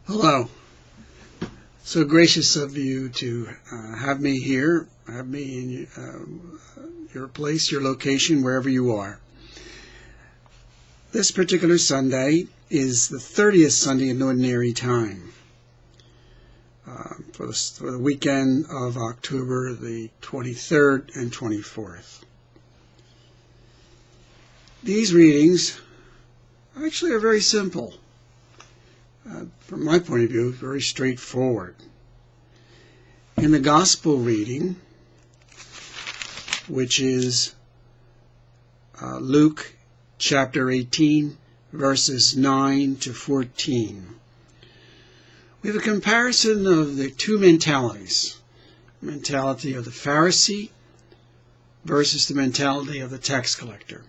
Hello. So gracious of you to have me here, have me in your place, your location, wherever you are. This particular Sunday is the 30th Sunday in Ordinary Time for the weekend of October the 23rd and 24th. These readings actually are very simple. From my point of view, very straightforward. In the Gospel reading, which is Luke chapter 18, verses 9 to 14, we have a comparison of the two mentalities, the mentality of the Pharisee versus the mentality of the tax collector.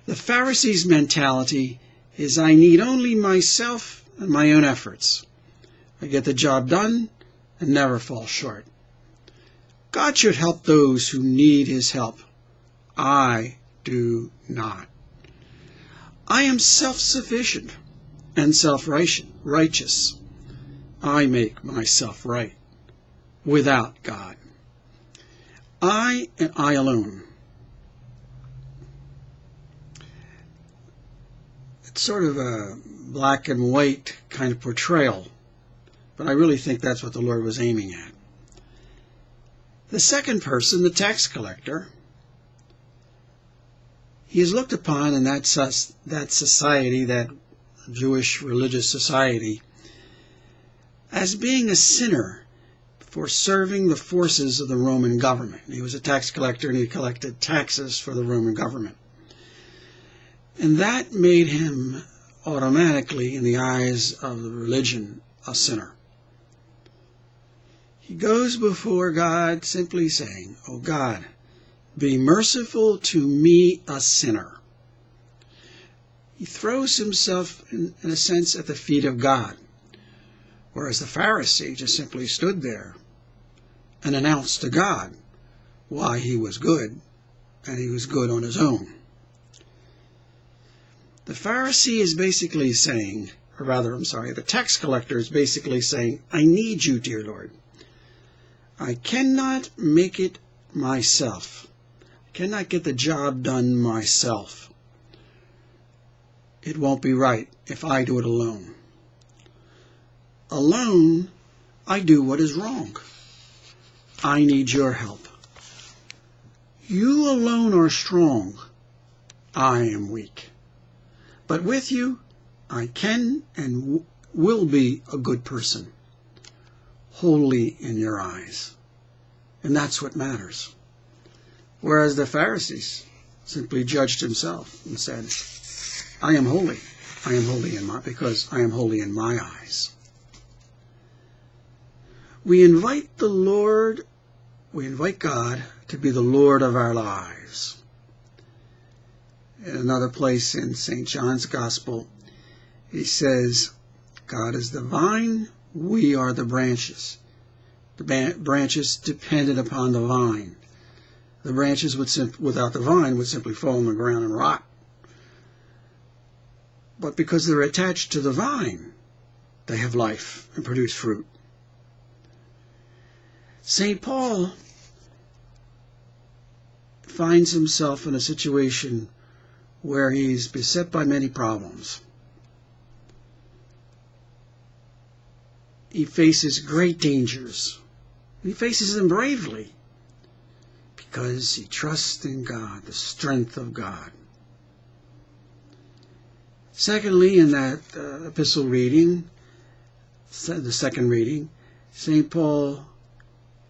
The Pharisee's mentality is I need only myself and my own efforts. I get the job done and never fall short. God should help those who need His help. I do not. I am self-sufficient and self-righteous. I make myself right without God. I and I alone. It's sort of a black and white kind of portrayal, but I really think that's what the Lord was aiming at. The second person, the tax collector, he is looked upon in that society, that Jewish religious society, as being a sinner for serving the forces of the Roman government. He was a tax collector and he collected taxes for the Roman government. And that made him automatically, in the eyes of the religion, a sinner. He goes before God simply saying, "Oh God, be merciful to me, a sinner." He throws himself, in a sense, at the feet of God, whereas the Pharisee just simply stood there and announced to God why he was good, and he was good on his own. The Pharisee is basically saying, the tax collector is basically saying, I need you, dear Lord. I cannot make it myself. I cannot get the job done myself. It won't be right if I do it alone. Alone, I do what is wrong. I need your help. You alone are strong. I am weak. But with you, I can and will be a good person, holy in your eyes. And that's what matters. Whereas the Pharisees simply judged himself and said, I am holy. I am holy because I am holy in my eyes. We invite God to be the Lord of our lives. In another place in St. John's Gospel, he says, God is the vine, we are the branches. The branches dependent upon the vine. The branches without the vine would simply fall on the ground and rot. But because they're attached to the vine, they have life and produce fruit. St. Paul finds himself in a situation where he's beset by many problems. He faces great dangers. He faces them bravely because he trusts in God, the strength of God. Secondly, in that epistle reading, the second reading, St. Paul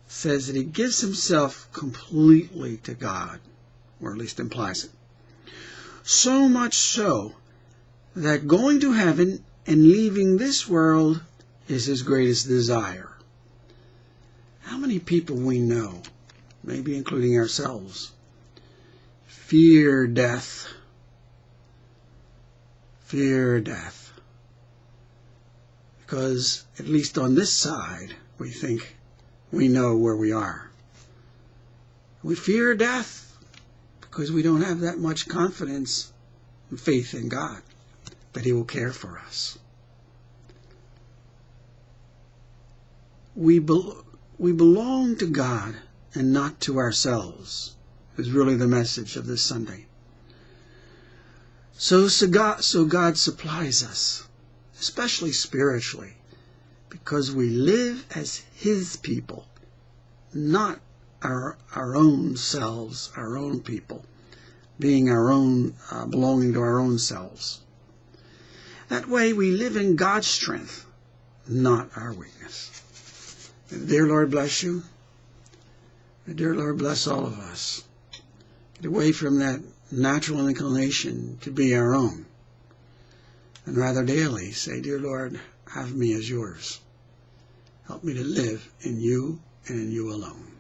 says that he gives himself completely to God, or at least implies it. So much so that going to heaven and leaving this world is his greatest desire. How many people we know, maybe including ourselves, fear death? Fear death. Because, at least on this side, we think we know where we are. We fear death because we don't have that much confidence and faith in God that He will care for us. we belong to God and not to ourselves, is really the message of this Sunday. So God supplies us, especially spiritually, because we live as His people, not our own selves, our own people, being our own, belonging to our own selves. That way we live in God's strength, not our weakness. May the dear Lord bless you. May the dear Lord bless all of us. Get away from that natural inclination to be our own, and rather daily say, Dear Lord, have me as yours. Help me to live in you and in you alone.